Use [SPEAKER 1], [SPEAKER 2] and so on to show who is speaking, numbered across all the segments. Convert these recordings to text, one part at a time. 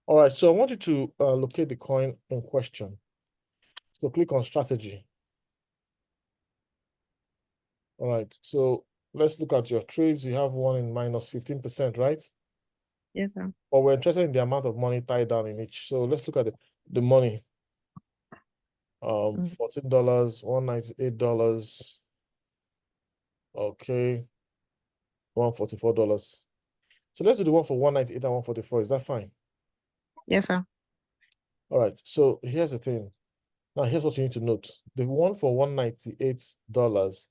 [SPEAKER 1] All right, so I want you to locate the coin in question. So click on strategy. All right, so let's look at your trades. You have one in minus 15%, right?
[SPEAKER 2] Yes, sir.
[SPEAKER 1] But we're interested in the amount of money tied down in each. So let's look at the money. $14, $198. Okay, $144. So let's do the one for 198 and 144. Is that fine?
[SPEAKER 2] Yes, sir.
[SPEAKER 1] All right, so here's the thing. Now, here's what you need to note. The one for $198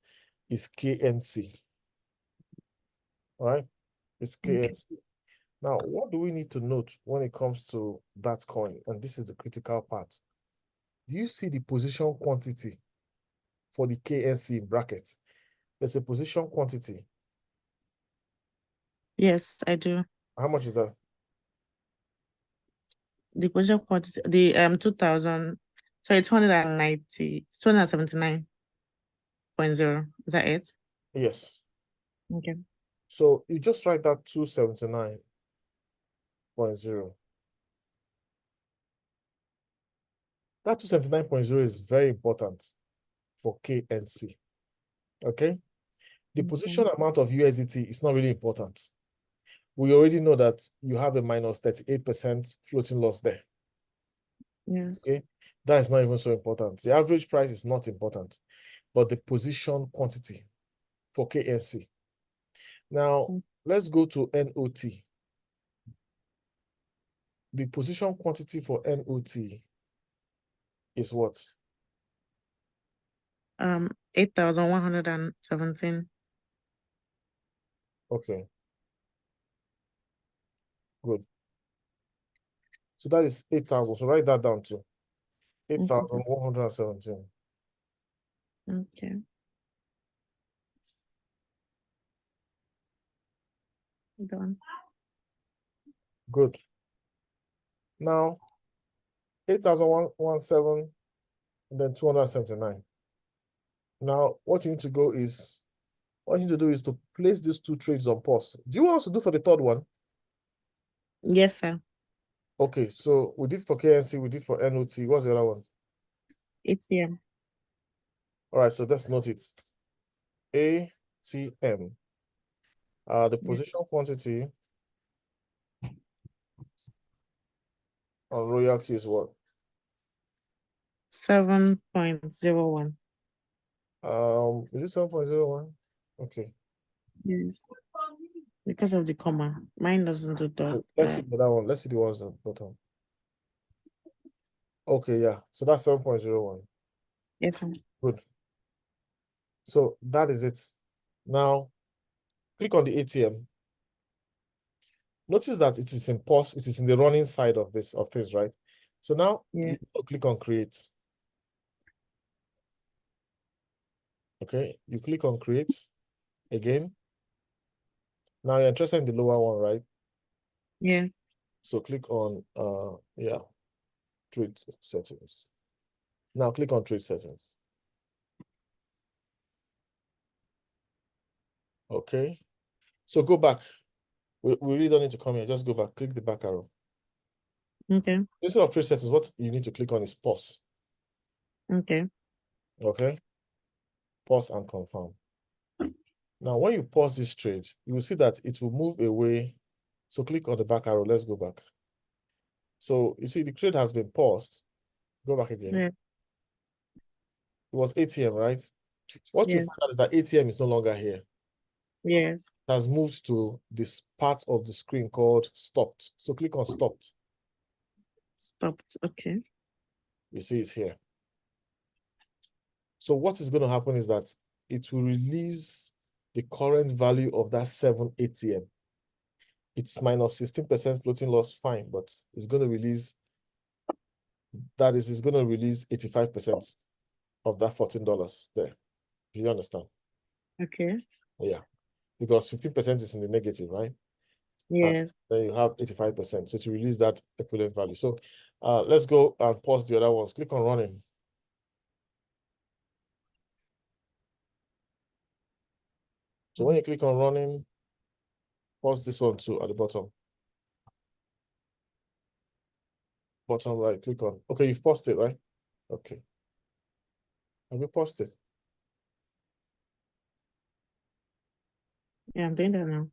[SPEAKER 1] is KNC. All right, it's KNC.
[SPEAKER 2] Okay.
[SPEAKER 1] Now, what do we need to note when it comes to that coin? And this is the critical part. Do you see the position quantity for the KNC bracket? There's a position quantity.
[SPEAKER 2] Yes, I do.
[SPEAKER 1] How much is that?
[SPEAKER 2] The position quantity, the 2000, sorry, 279.0. Is that it?
[SPEAKER 1] Yes.
[SPEAKER 2] Okay.
[SPEAKER 1] So you just write that 279.0. That 279.0 is very important for KNC. Okay? The position amount of USDT is not really important. We already know that you have a minus 38% floating loss there.
[SPEAKER 2] Yes.
[SPEAKER 1] Okay? That is not even so important. The average price is not important, but the position quantity for KNC. Now, let's go to NOT. The position quantity for NOT is what?
[SPEAKER 2] 8,117.
[SPEAKER 1] Okay, good. So that is 8,000. So write that down too. 8,117.
[SPEAKER 2] Okay. Done.
[SPEAKER 1] Good. Now, 8,117 and then 279. Now, what you need to do is to place these two trades on pause. Do you want us to do for the third one?
[SPEAKER 2] Yes, sir.
[SPEAKER 1] Okay, so we did for KNC, we did for NOT. What's the other one?
[SPEAKER 2] ATM.
[SPEAKER 1] All right, so let's note it. ATM. The position quantity on RoyalQ is what?
[SPEAKER 2] 7.01.
[SPEAKER 1] Is it 7.01? Okay.
[SPEAKER 2] Yes. Because of the comma. Mine doesn't do that.
[SPEAKER 1] Let's see for that one. Let's see the ones at the bottom. Okay, yeah. So that's 7.01.
[SPEAKER 2] Yes, sir.
[SPEAKER 1] Good. So that is it. Now, click on the ATM. Notice that it is in pause. It is in the running side of things, right? So now you click on create. Okay, you click on create again. Now you're interested in the lower one, right?
[SPEAKER 2] Yeah.
[SPEAKER 1] So click on trade settings. Now click on trade settings. Okay. So go back. We really don't need to come here. Just go back. Click the back arrow.
[SPEAKER 2] Okay.
[SPEAKER 1] Instead of trade settings, what you need to click on is pause.
[SPEAKER 2] Okay.
[SPEAKER 1] Okay. Pause and confirm. Now, when you pause this trade, you will see that it will move away. So click on the back arrow. Let's go back. So you see the trade has been paused. Go back again.
[SPEAKER 2] Yeah.
[SPEAKER 1] It was ATM, right? What you
[SPEAKER 2] Yes.
[SPEAKER 1] find out is that ATM is no longer here.
[SPEAKER 2] Yes.
[SPEAKER 1] It has moved to this part of the screen called stopped. So click on stopped.
[SPEAKER 2] Stopped. Okay.
[SPEAKER 1] You see it's here. So what is going to happen is that it will release the current value of that 7 ATM. It's minus 16% floating loss, fine, but it's going to release, it's going to release 85% of that $14 there. Do you understand?
[SPEAKER 2] Okay.
[SPEAKER 1] Yeah, because 15% is in the negative, right?
[SPEAKER 2] Yes.
[SPEAKER 1] Then you have 85%. So to release that equivalent value. So let's go and pause the other ones. Click on running. So when you click on running, pause this one too at the bottom. bottom right, click on. Okay, you've paused it, right? Okay. Have you paused it?
[SPEAKER 2] Yeah, I'm doing that now.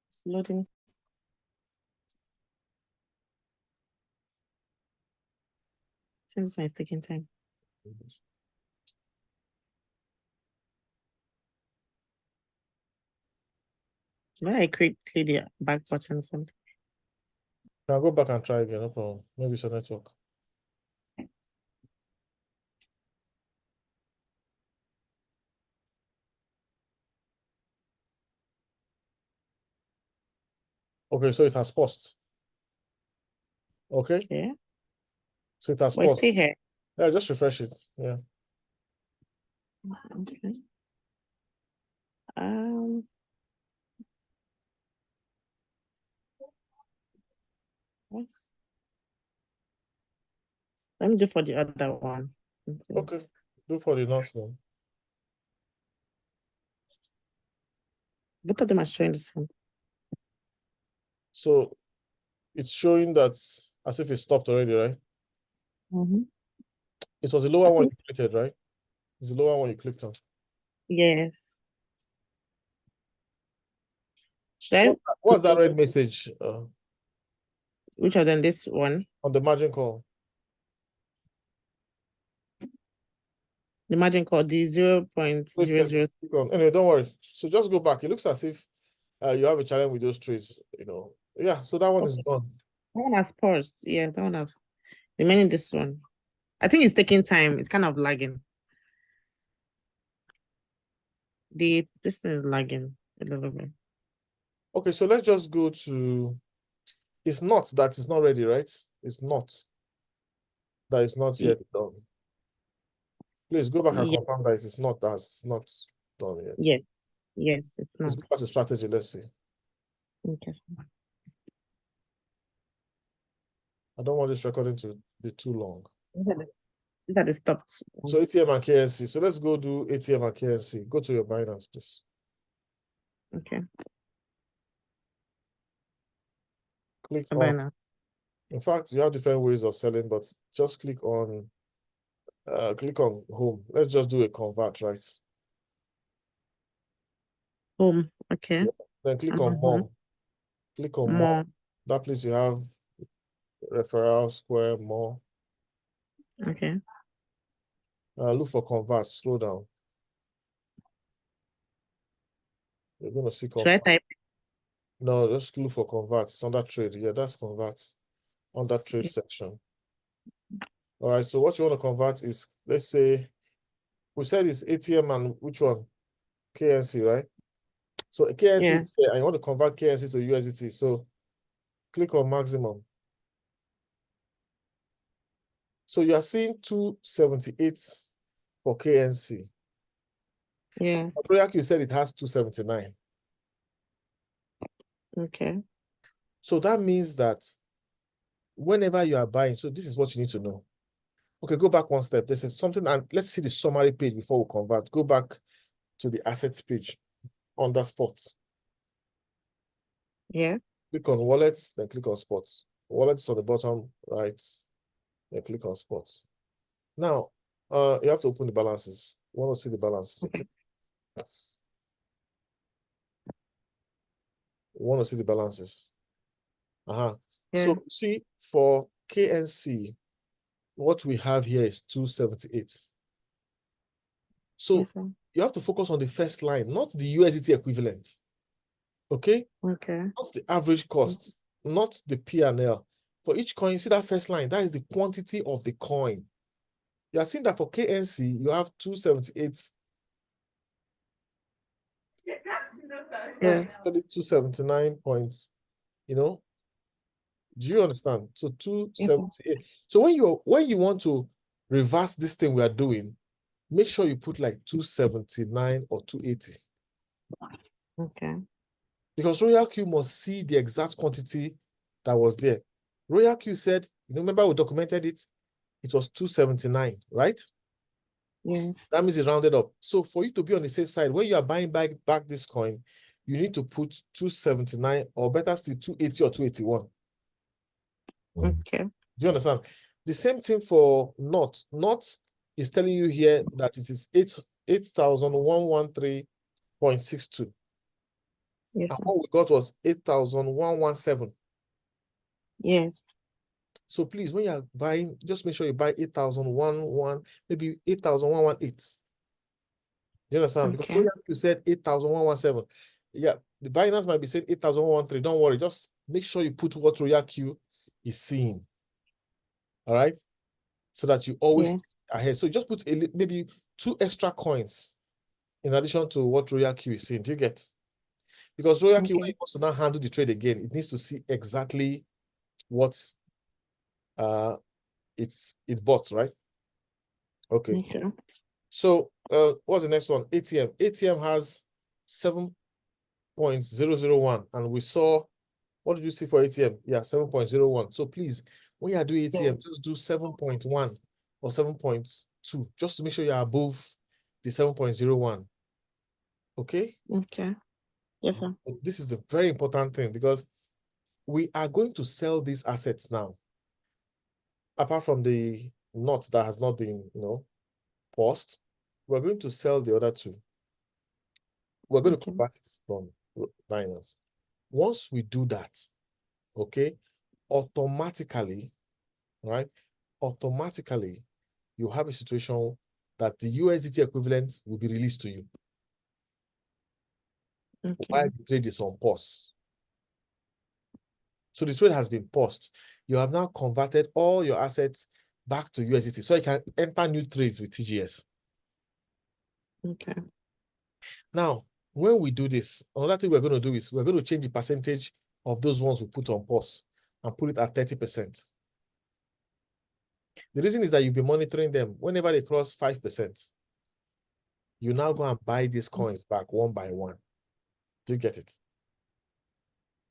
[SPEAKER 2] It's loading. Since this one is taking time. When I clear the back button or something.
[SPEAKER 1] Can I go back and try again? No problem. Maybe it's a network. Okay, so it has paused. Okay,
[SPEAKER 2] Okay.
[SPEAKER 1] so it has
[SPEAKER 2] But it's
[SPEAKER 1] paused.
[SPEAKER 2] still here.
[SPEAKER 1] Yeah, just refresh it. Yeah.
[SPEAKER 2] Okay. Yes. Let me do for the other one. Let's see.
[SPEAKER 1] Okay. Do for the next one.
[SPEAKER 2] Both of them are showing the same.
[SPEAKER 1] So it's showing that as if it stopped already, right? It was the lower one you clicked, right? It's the lower one you clicked on.
[SPEAKER 2] Yes. Should I
[SPEAKER 1] What's that red message
[SPEAKER 2] which of them? This one?
[SPEAKER 1] on the margin call?
[SPEAKER 2] The margin called the 0.00.
[SPEAKER 1] Click on. Anyway, don't worry. So just go back. It looks as if you have a challenge with those trades, you know. Yeah, so that one is done.
[SPEAKER 2] That one has paused. Yeah, that one has remaining this one. I think it's taking time. It's kind of lagging. This thing is lagging a little bit.
[SPEAKER 1] Okay, so let's just go to, it's not that it's not ready, right? It's not that it's not yet done. Please go back and
[SPEAKER 2] Yeah.
[SPEAKER 1] confirm that it's not done yet.
[SPEAKER 2] Yes. Yes, it's
[SPEAKER 1] Let's
[SPEAKER 2] not.
[SPEAKER 1] go back to strategy. Let's see.
[SPEAKER 2] Okay.
[SPEAKER 1] I don't want this recording to be too long.
[SPEAKER 2] These are the stopped ones.
[SPEAKER 1] So ATM and KNC. So let's go do ATM and KNC. Go to your Binance, please.
[SPEAKER 2] Okay.
[SPEAKER 1] Click
[SPEAKER 2] Bye
[SPEAKER 1] on.
[SPEAKER 2] now.
[SPEAKER 1] In fact, you have different ways of selling, but just click on home. Let's just do a convert, right?
[SPEAKER 2] Home. Okay.
[SPEAKER 1] Yeah. Then click
[SPEAKER 2] I'm
[SPEAKER 1] on
[SPEAKER 2] on
[SPEAKER 1] more.
[SPEAKER 2] home.
[SPEAKER 1] Click on
[SPEAKER 2] More.
[SPEAKER 1] That place you have referral, square, more.
[SPEAKER 2] Okay.
[SPEAKER 1] Look for convert. Scroll down. You're going to see
[SPEAKER 2] Should I
[SPEAKER 1] convert.
[SPEAKER 2] type?
[SPEAKER 1] No, just look for convert. It's on that trade. Yeah, that's convert on that trade
[SPEAKER 2] Okay.
[SPEAKER 1] section. All right. So what you want to convert is, let's say, we said it's ATM and which one? KNC, right? So KNC
[SPEAKER 2] Yeah.
[SPEAKER 1] is here, and you want to convert KNC to USDT. So click on maximum. So you are seeing 278 for KNC.
[SPEAKER 2] Yes.
[SPEAKER 1] But RoyalQ said it has 279.
[SPEAKER 2] Okay.
[SPEAKER 1] So that means that whenever you are buying, so this is what you need to know. Okay, go back one step. There's something, and let's see the summary page before we convert. Go back to the assets page under spots.
[SPEAKER 2] Yeah.
[SPEAKER 1] Click on wallets, then click on spots. Wallets on the bottom right, then click on spots. Now, you have to open the balances. You want to see the balances, okay? You want to see the balances. Yeah. So see, for KNC, what we have here is 278. So
[SPEAKER 2] Yes, sir.
[SPEAKER 1] you have to focus on the first line, not the USDT equivalent. Okay?
[SPEAKER 2] Okay.
[SPEAKER 1] Not the average cost, not the P&L. For each coin, you see that first line, that is the quantity of the coin. You are seeing that for KNC, you have 278. That's
[SPEAKER 2] Yes.
[SPEAKER 1] 279 points, you know. Do you understand? So 278. So when you want to reverse this thing we are doing, make sure you put like 279 or 280.
[SPEAKER 2] Okay.
[SPEAKER 1] Because RoyalQ must see the exact quantity that was there. RoyalQ said, remember we documented it, it was 279, right?
[SPEAKER 2] Yes.
[SPEAKER 1] That means it rounded up. So for you to be on the safe side, when you are buying back this coin, you need to put 279 or better still 280 or 281.
[SPEAKER 2] Okay.
[SPEAKER 1] Do you understand? The same thing for NOT. NOT is telling you here that it is 8,113.62.
[SPEAKER 2] Yes,
[SPEAKER 1] And
[SPEAKER 2] sir.
[SPEAKER 1] what we got was 8,117.
[SPEAKER 2] Yes.
[SPEAKER 1] So please, when you're buying, just make sure you buy 8,011, maybe 8,118. You understand? Because
[SPEAKER 2] Okay.
[SPEAKER 1] you said 8,117. Yeah, the Binance might be saying 8,113. Don't worry, just make sure you put what RoyalQ is seeing. All right, so that you always
[SPEAKER 2] Yeah.
[SPEAKER 1] stay ahead. So just put maybe 2 extra coins in addition to what RoyalQ is seeing. Do you get? Because RoyalQ, when
[SPEAKER 2] Okay.
[SPEAKER 1] it wants to now handle the trade again, it needs to see exactly what it bought, right? Okay.
[SPEAKER 2] Okay.
[SPEAKER 1] So what's the next one? ATM. ATM has 7.001, and we saw, what did you see for ATM? Yeah, 7.01. So please, when you are doing ATM, just do 7.1 or 7.2, just to make sure you are above the 7.01. Okay?
[SPEAKER 2] Okay. Yes, sir.
[SPEAKER 1] This is a very important thing because we are going to sell these assets now. Apart from the NOT that has not been, paused, we're going to sell the other two. We're going to
[SPEAKER 2] Okay.
[SPEAKER 1] convert it from Binance. Once we do that, okay, automatically, right? Automatically, you have a situation that the USDT equivalent will be released to you
[SPEAKER 2] Okay.
[SPEAKER 1] while the trade is on pause. So the trade has been paused. You have now converted all your assets back to USDT, so you can enter new trades with TGS.
[SPEAKER 2] Okay.
[SPEAKER 1] Now, when we do this, another thing we're going to do is we're going to change the percentage of those ones we put on pause and put it at 30%. The reason is that you'll be monitoring them. Whenever they cross 5%, you now go and buy these coins back one by one. Do you get it?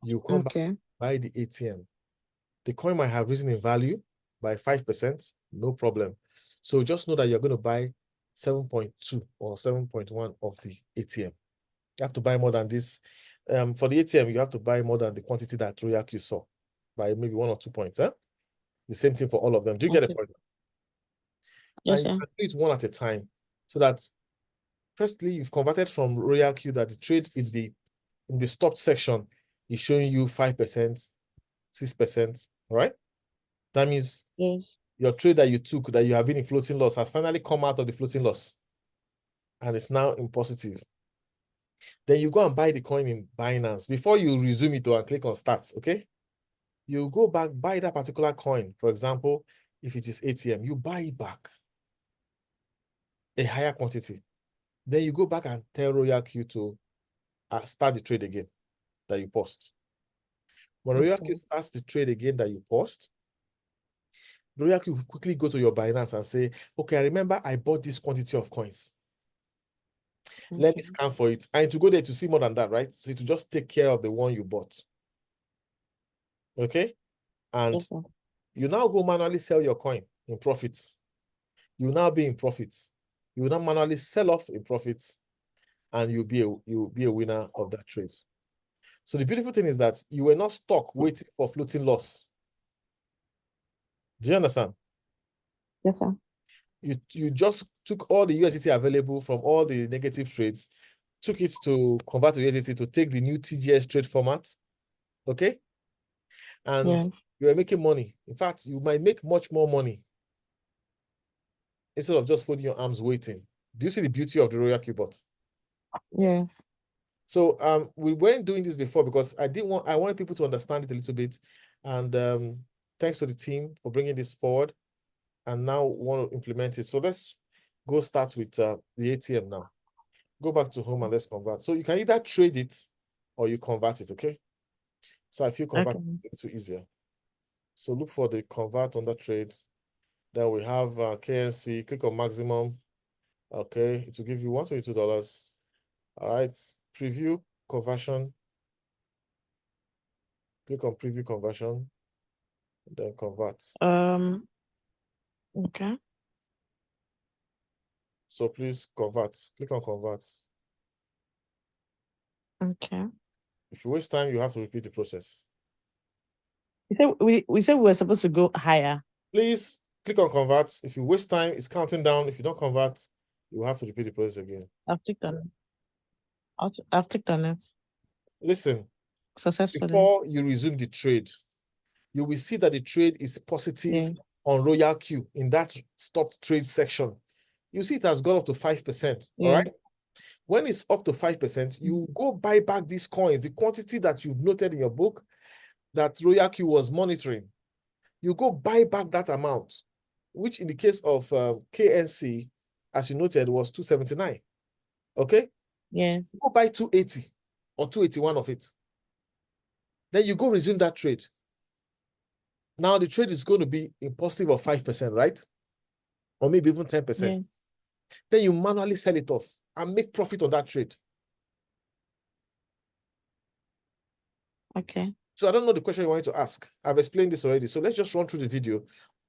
[SPEAKER 1] You come back,
[SPEAKER 2] Okay.
[SPEAKER 1] buy the ATM. The coin might have risen in value by 5%, no problem. So just know that you're going to buy 7.2 or 7.1 of the ATM. You have to buy more than this. For the ATM, you have to buy more than the quantity that RoyalQ saw by maybe 1 or 2 points. The same thing for all of them. Do you get the point?
[SPEAKER 2] Yes,
[SPEAKER 1] And you
[SPEAKER 2] sir.
[SPEAKER 1] can do it one at a time so that firstly, you've converted from RoyalQ that the trade is in the stopped section is showing you 5%, 6%, all right? That means
[SPEAKER 2] Yes.
[SPEAKER 1] your trade that you took, that you have been in floating loss, has finally come out of the floating loss and it's now in positive. Then you go and buy the coin in Binance before you resume it and click on start, okay? You go back, buy that particular coin. For example, if it is ATM, you buy it back, a higher quantity. Then you go back and tell RoyalQ to start the trade again that you post. When RoyalQ starts the trade again that you post, RoyalQ will quickly go to your Binance and say, okay, I remember I bought this quantity of coins. Let me scan for it. And to go there to see more than that, right? So to just take care of the one you bought. Okay? And
[SPEAKER 2] Yes, sir.
[SPEAKER 1] you now go manually sell your coin in profits. You will now be in profits. You will now manually sell off in profits, and you'll be a winner of that trade. So the beautiful thing is that you were not stuck waiting for floating loss. Do you understand?
[SPEAKER 2] Yes, sir.
[SPEAKER 1] You just took all the USDT available from all the negative trades, took it to convert to USDT to take the new TGS trade format, okay? And
[SPEAKER 2] Yes.
[SPEAKER 1] you are making money. In fact, you might make much more money instead of just folding your arms waiting. Do you see the beauty of the RoyalQ Bot?
[SPEAKER 2] Yes.
[SPEAKER 1] So we weren't doing this before because I wanted people to understand it a little bit. And thanks to the team for bringing this forward and now want to implement it. So let's go start with the ATM now. Go back to home and let's convert. So you can either trade it or you convert it, okay? So I feel convert
[SPEAKER 2] Okay.
[SPEAKER 1] is too easier. So look for the convert on that trade. Then we have KNC, click on maximum. Okay, it will give you $122. All right, preview conversion. Click on preview conversion, then convert.
[SPEAKER 2] Okay.
[SPEAKER 1] So please convert. Click on convert.
[SPEAKER 2] Okay.
[SPEAKER 1] If you waste time, you have to repeat the process.
[SPEAKER 2] We said we were supposed to go higher.
[SPEAKER 1] Please click on convert. If you waste time, it's counting down. If you don't convert, you will have to repeat the process again.
[SPEAKER 2] I've clicked on it. I've clicked on it
[SPEAKER 1] Listen,
[SPEAKER 2] successfully.
[SPEAKER 1] before you resume the trade, you will see that the trade is positive
[SPEAKER 2] Yeah.
[SPEAKER 1] on RoyalQ in that stopped trade section. You see it has gone up to 5%. All
[SPEAKER 2] Yeah.
[SPEAKER 1] right. When it's up to 5%, you go buy back these coins, the quantity that you've noted in your book that RoyalQ was monitoring. You go buy back that amount, which in the case of KNC, as you noted, was 279. Okay?
[SPEAKER 2] Yes.
[SPEAKER 1] So go buy 280 or 281 of it. Then you go resume that trade. Now the trade is going to be in positive of 5%, right? Or maybe even 10%.
[SPEAKER 2] Yes.
[SPEAKER 1] Then you manually sell it off and make profit on that trade.
[SPEAKER 2] Okay.
[SPEAKER 1] So I don't know the question you wanted to ask. I've explained this already. So let's just run through the video.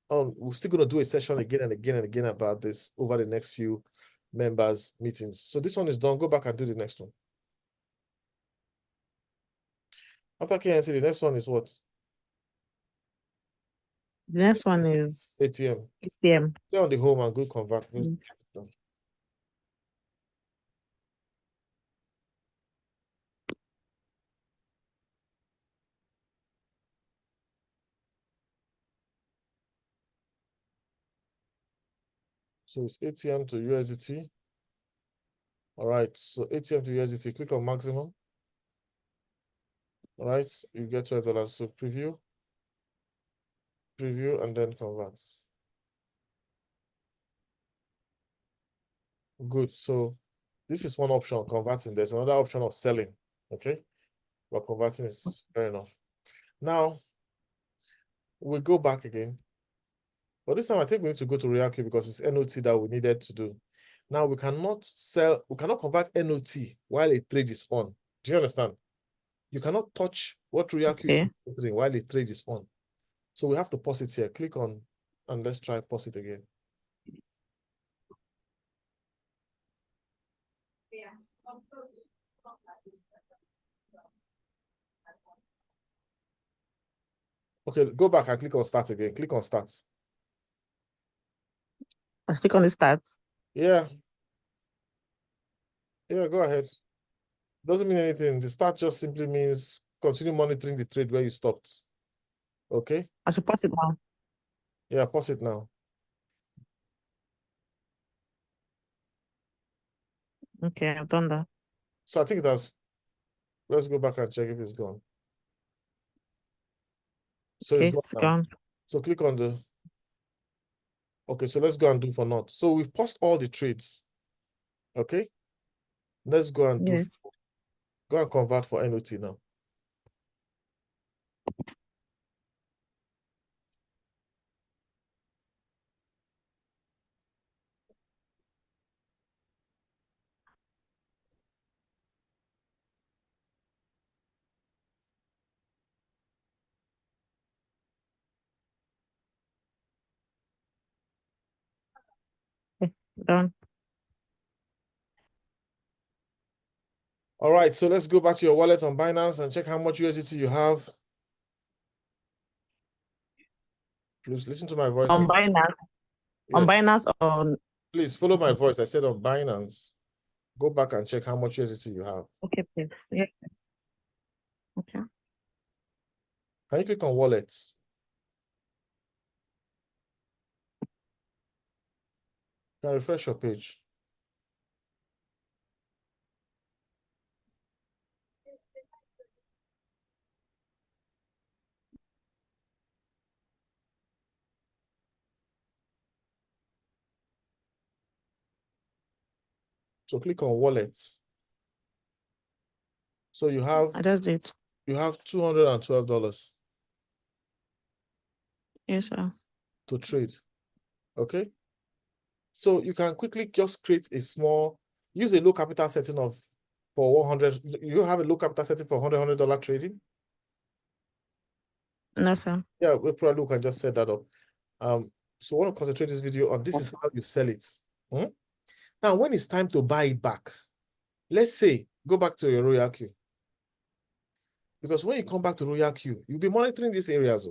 [SPEAKER 1] We're still going to do a session again and again and again about this over the next few members meetings. So this one is done. Go back and do the next one. After KNC, the next one is what?
[SPEAKER 2] The next one is
[SPEAKER 1] ATM.
[SPEAKER 2] ATM.
[SPEAKER 1] Stay on the home and go convert.
[SPEAKER 2] Yes.
[SPEAKER 1] So it's ATM to USDT. All right. So ATM to USDT. Click on maximum. All right. You get $12. So preview, and then convert. Good. So this is one option, converting. There's another option of selling. Okay. But converting is fair enough. Now we'll go back again. But this time I think we need to go to RoyalQ because it's NOT that we needed to do. Now we cannot convert NOT while a trade is on. Do you understand? You cannot touch what RoyalQ is monitoring while a trade is on. So we have to pause it here. Click on and let's try pause it again. Okay, go back and click on start again. Click on start.
[SPEAKER 2] I click on the start.
[SPEAKER 1] Yeah. Yeah, go ahead. Doesn't mean anything. The start just simply means continue monitoring the trade where you stopped. Okay?
[SPEAKER 2] I should pause it now.
[SPEAKER 1] Yeah, pause it now.
[SPEAKER 2] Okay, I've done that.
[SPEAKER 1] So I think it has. Let's go back and check if it's gone. So
[SPEAKER 2] Okay,
[SPEAKER 1] it's
[SPEAKER 2] it's
[SPEAKER 1] gone now.
[SPEAKER 2] gone.
[SPEAKER 1] So click on the. Okay, so let's go and do for not. So we've paused all the trades. Okay? Let's go and do. Go and convert for NOT now.
[SPEAKER 2] Okay, done.
[SPEAKER 1] All right, so let's go back to your wallet on Binance and check how much USDT you have. Please listen to my voice.
[SPEAKER 2] On Binance. On
[SPEAKER 1] Yes.
[SPEAKER 2] Binance on.
[SPEAKER 1] Please follow my voice. I said on Binance. Go back and check how much USDT you have.
[SPEAKER 2] Okay, please. Yes. Okay.
[SPEAKER 1] Can you click on wallets? Can refresh your page. So click on wallets. So you have
[SPEAKER 2] I just did.
[SPEAKER 1] $212
[SPEAKER 2] Yes, sir.
[SPEAKER 1] to trade. Okay. So you can quickly just create a small, use a low capital setting of for 100. You have a low capital setting for $100 trading?
[SPEAKER 2] No, sir.
[SPEAKER 1] Yeah, we probably can just set that up. So I want to concentrate this video on this is how you sell it. Now, when it's time to buy it back, let's say, go back to your RoyalQ. Because when you come back to RoyalQ, you'll be monitoring these areas.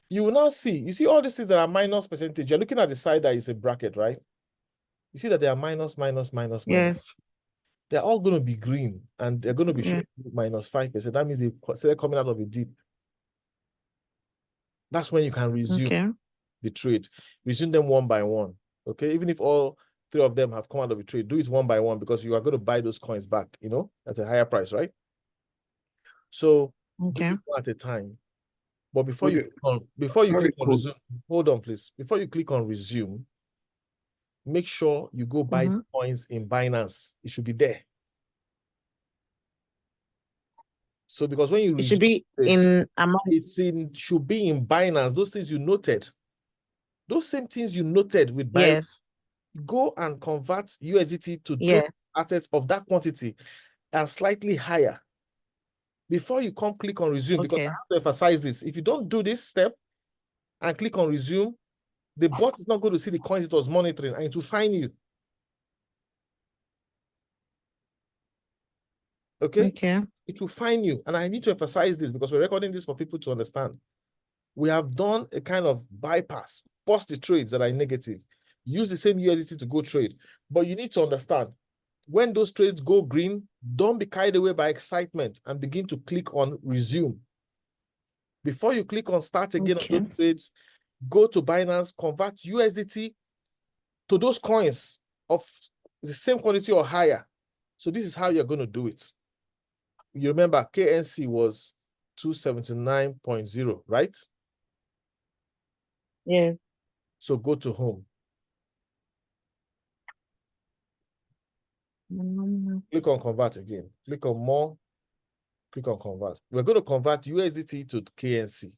[SPEAKER 1] You will now see, you see all these things that are minus percentage. You're looking at the side that is a bracket, right? You see that they are minus, minus, minus, minus.
[SPEAKER 2] Yes.
[SPEAKER 1] They're all going to be green and they're going to be
[SPEAKER 2] Yeah.
[SPEAKER 1] showing minus 5%. That means they're coming out of a dip. That's when you can resume the trade. Resume them one by one. Okay. Even if all three of them have come out of the trade, do it one by one because you are going to buy those coins back, you know, at a higher price, right? So do it one at a time. But before you click on resume, hold on, please. Before you click on resume, make sure you go buy the coins in Binance. It should be there. So because when you
[SPEAKER 2] it should be in amount.
[SPEAKER 1] Should be in Binance. Those things you noted. Those same things you noted with Binance.
[SPEAKER 2] Yes.
[SPEAKER 1] Go and convert USDT to those assets of that quantity and slightly higher before you come click on resume. Because I have to emphasize this. If you don't do this step and click on resume, the bot is not going to see the coins it was monitoring and it will fine you. Okay? It will fine you. And I need to emphasize this because we're recording this for people to understand. We have done a kind of bypass, pause the trades that are negative, use the same USDT to go trade. But you need to understand, when those trades go green, don't be carried away by excitement and begin to click on resume. Before you click on start again on those trades, go to Binance, convert USDT to those coins of the same quantity or higher. So this is how you're going to do it. You remember KNC was 279.0, right?
[SPEAKER 2] Yes.
[SPEAKER 1] So go to home. Click on convert again. Click on more. Click on convert. We're going to convert USDT to KNC.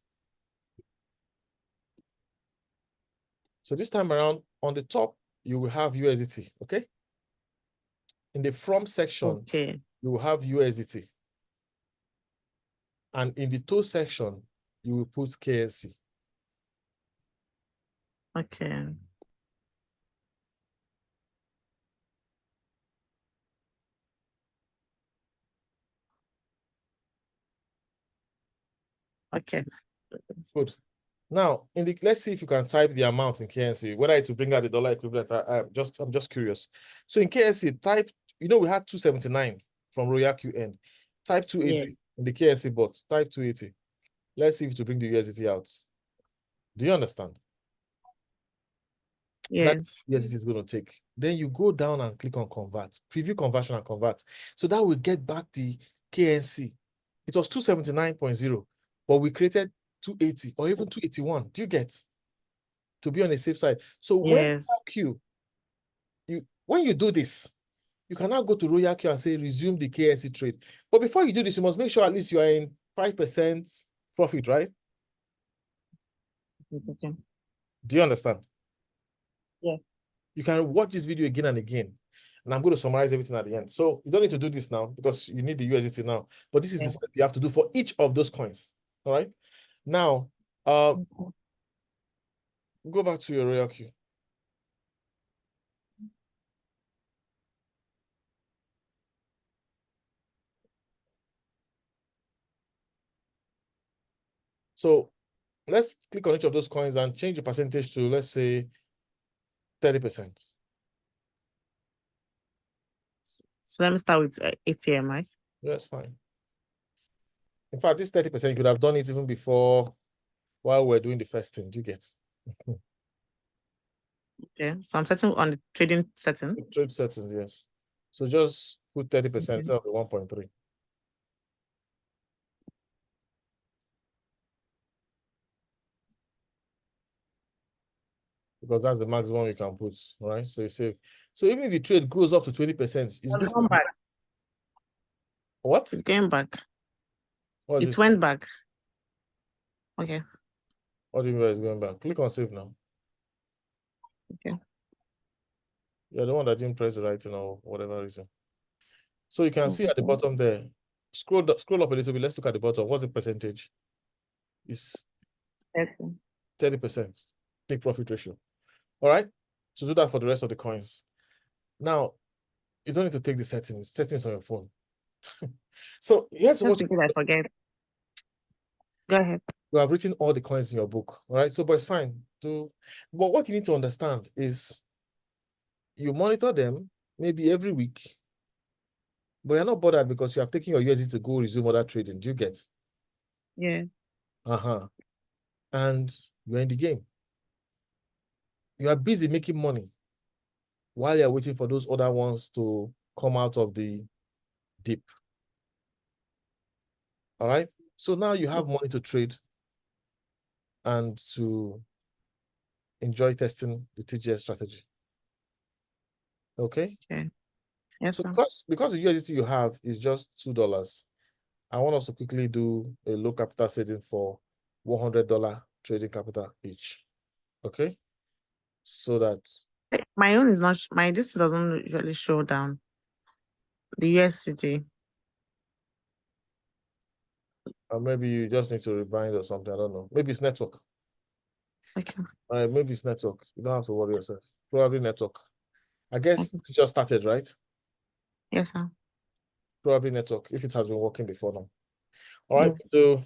[SPEAKER 1] So this time around, on the top, you will have USDT, okay? In the from section, you will have USDT. And in the to section, you will put KNC.
[SPEAKER 2] Okay. Okay.
[SPEAKER 1] Good. Now, let's see if you can type the amount in KNC, whether it will bring out the dollar equivalent. I'm just curious. So in KNC, type, you know, we had 279 from RoyalQ end. Type 280 in the KNC bot. Type 280. Let's see if it will bring the USDT out. Do you understand?
[SPEAKER 2] Yes.
[SPEAKER 1] That USDT is going to take. Then you go down and click on convert. Preview conversion and convert. So that will get back the KNC. It was 279.0, but we created 280 or even 281. Do you get? To be on the safe side. So when you do this, you can now go to RoyalQ and say resume the KNC trade. But before you do this, you must make sure at least you are in 5% profit, right?
[SPEAKER 2] Okay.
[SPEAKER 1] Do you understand?
[SPEAKER 2] Yeah.
[SPEAKER 1] You can watch this video again and again. And I'm going to summarize everything at the end. So you don't need to do this now because you need the USDT now. But this is the step you have to do for each of those coins. All right. Now, go back to your RoyalQ. So let's click on each of those coins and change the percentage to, let's say, 30%.
[SPEAKER 2] So let me start with ATM, right?
[SPEAKER 1] That's fine. In fact, this 30%, you could have done it even before, while we're doing the first thing. Do you get?
[SPEAKER 2] Okay, so I'm setting on the trading setting.
[SPEAKER 1] Trade settings, yes. So just put 30% of the 1.3. Because that's the maximum you can put, right? So you save. So even if the trade goes up to 20%, it's good for
[SPEAKER 2] back.
[SPEAKER 1] What?
[SPEAKER 2] It's going back.
[SPEAKER 1] It
[SPEAKER 2] went back. Okay.
[SPEAKER 1] What do you mean by it's going back? Click on save now.
[SPEAKER 2] Okay.
[SPEAKER 1] You're the one that didn't press the right thing or whatever reason. So you can see at the bottom there. Scroll up a little bit. Let's look at the bottom. What's the percentage? It's 30%. Take profit ratio. All right. So do that for the rest of the coins. Now, you don't need to take the settings on your phone. So here's what
[SPEAKER 2] Just in case I forget. Go ahead.
[SPEAKER 1] you have written all the coins in your book. All right. So, but it's fine. But what you need to understand is you monitor them maybe every week, but you're not bothered because you have taken your USD to go resume other trading. Do you get?
[SPEAKER 2] Yeah.
[SPEAKER 1] And you're in the game. You are busy making money while you're waiting for those other ones to come out of the dip. All right. So now you have money to trade and to enjoy testing the TGS strategy. Okay.
[SPEAKER 2] Okay. Yes,
[SPEAKER 1] So
[SPEAKER 2] sir.
[SPEAKER 1] because the USDT you have is just $2, I want us to quickly do a low capital setting for $100 trading capital each. Okay. So that
[SPEAKER 2] My own is not, this doesn't usually show down the USCD.
[SPEAKER 1] maybe you just need to rebind or something. I don't know. Maybe it's network.
[SPEAKER 2] Okay.
[SPEAKER 1] Maybe it's network. You don't have to worry yourself. Probably network. I guess
[SPEAKER 2] Okay.
[SPEAKER 1] it just started, right?
[SPEAKER 2] Yes, sir.
[SPEAKER 1] Probably network if it has been working before now. All right.
[SPEAKER 2] Yeah.
[SPEAKER 1] So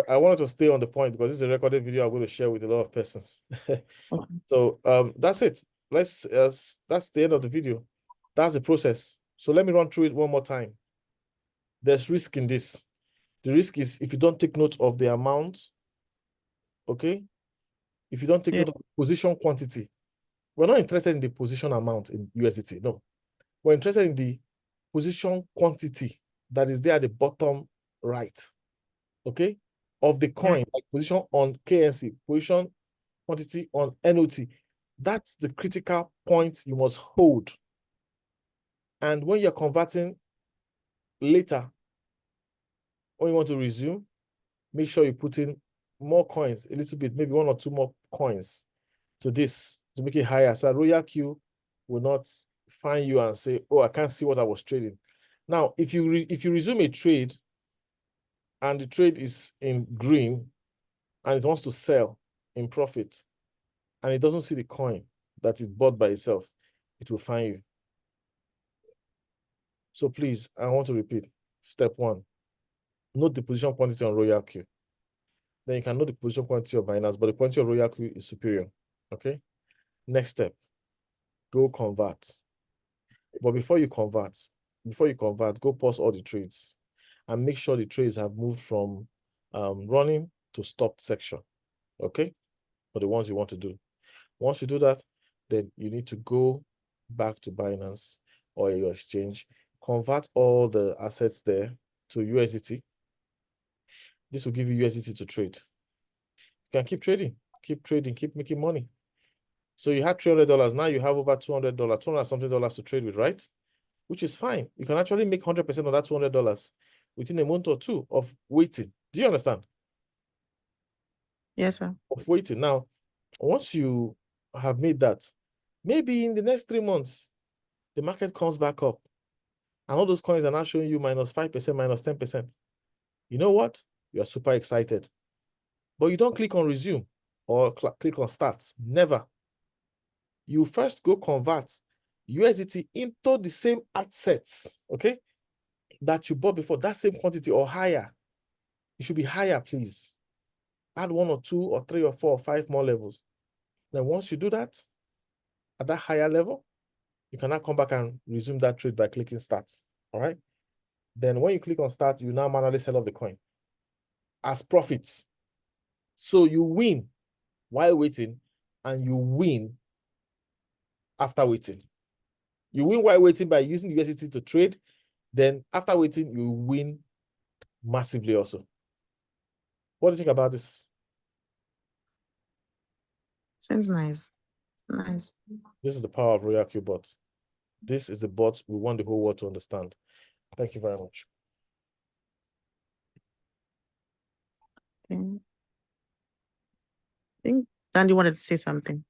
[SPEAKER 1] I wanted to stay on the point because this is a recorded video I'm going to share with a lot of persons.
[SPEAKER 2] Okay.
[SPEAKER 1] So that's it. That's the end of the video. That's the process. So let me run through it one more time. There's risk in this. The risk is if you don't take note of the amount, okay? If you don't take
[SPEAKER 2] Yeah.
[SPEAKER 1] note of position quantity, we're not interested in the position amount in USDT. No, we're interested in the position quantity that is there at the bottom right, okay, of the coin,
[SPEAKER 2] Yeah.
[SPEAKER 1] like position on KNC, position quantity on NOT. That's the critical point you must hold. And when you're converting later, when you want to resume, make sure you put in more coins, a little bit, maybe 1 or 2 more coins to this to make it higher. So RoyalQ will not find you and say, oh, I can't see what I was trading. Now, if you resume a trade and the trade is in green and it wants to sell in profit and it doesn't see the coin that it bought by itself, it will find you. So please, I want to repeat. Step 1, note the position quantity on RoyalQ. Then you can know the position quantity of Binance, but the quantity of RoyalQ is superior. Okay. Next step, go convert. But before you convert, go pause all the trades and make sure the trades have moved from running to stopped section. Okay. For the ones you want to do. Once you do that, then you need to go back to Binance or your exchange, convert all the assets there to USDT. This will give you USDT to trade. You can keep trading, keep making money. So you had $300. Now you have over $200, $200 something to trade with, right? Which is fine. You can actually make 100% of that $200 within a month or 2 of waiting. Do you understand?
[SPEAKER 2] Yes, sir.
[SPEAKER 1] Of waiting. Now, once you have made that, maybe in the next 3 months, the market comes back up and all those coins are now showing you minus 5%, minus 10%. You know what? You are super excited. But you don't click on resume or click on start. Never. You first go convert USDT into the same assets, okay, that you bought before, that same quantity or higher. It should be higher, please. Add 1 or 2 or 3 or 4 or 5 more levels. Then once you do that, at that higher level, you can now come back and resume that trade by clicking start. All right. Then when you click on start, you now manually sell off the coin as profits. So you win while waiting and you win after waiting. You win while waiting by using the USDT to trade. Then after waiting, you win massively also. What do you think about this?
[SPEAKER 2] Seems nice. Nice.
[SPEAKER 1] This is the power of RoyalQ Bot. This is the bot we want the whole world to understand. Thank you very much.
[SPEAKER 2] Okay. I think Dandy wanted to say something.